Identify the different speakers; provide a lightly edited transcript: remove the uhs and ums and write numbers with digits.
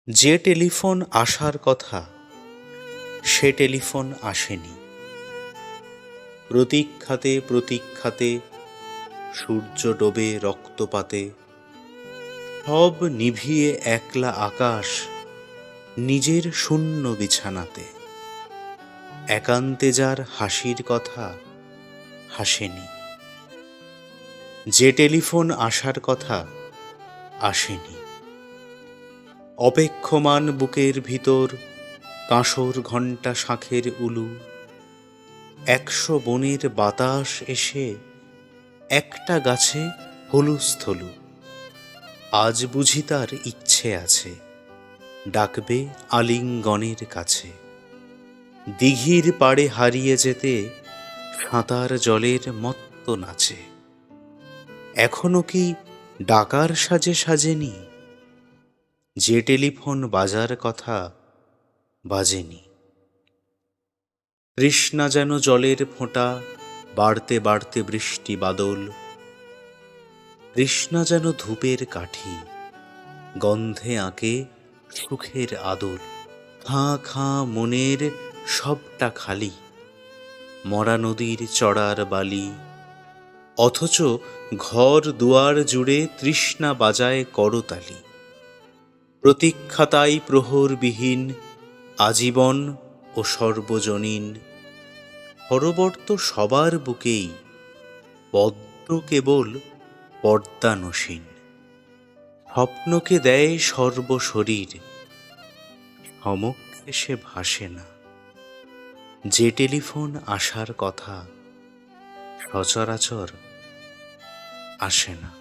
Speaker 1: যে টেলিফোন আসার কথা সে টেলিফোন আসেনি। প্রতীক্ষাতে প্রতীক্ষাতে সূর্য ডোবে রক্তপাতে, সব নিভিয়ে একলা আকাশ নিজের শূন্য বিছানাতে। একান্তে যার হাসির কথা হাসেনি। যে টেলিফোন আসার কথা আসেনি। অপেক্ষমান বুকের ভিতর কাঁসর ঘণ্টা শাঁখের উলু, 100 বনের বাতাস এসে একটা গাছে হুলুস্থলু। আজ বুঝি তার ইচ্ছে আছে ডাকবে আলিঙ্গনের কাছে। দিঘির পাড়ে হারিয়ে যেতে সাঁতার জলের মত্ত নাচে। এখনো কি ডাকার সাজে সাজেনি? যে টেলিফোন বাজার কথা বাজেনি। তৃষ্ণা যেন জলের ফোঁটা বাড়তে বাড়তে বৃষ্টি বাদল। তৃষ্ণা যেন ধূপের কাঠি গন্ধে আঁকে সুখের আদল। খাঁ খাঁ মনের সবটা খালি, মরা নদীর চড়ার বালি। অথচ ঘর দুয়ার জুড়ে তৃষ্ণা বাজায় করতালি। প্রতীক্ষা তাই প্রহরবিহীন, আজীবন ও সর্বজনীন। হরবর্ত সবার বুকেই, পদ্ম কেবল পর্দানসীন। স্বপ্নকে দেয় সর্বশরীর, সমক্ষে সে ভাসে না। যে টেলিফোন আসার কথা সচরাচর আসে না।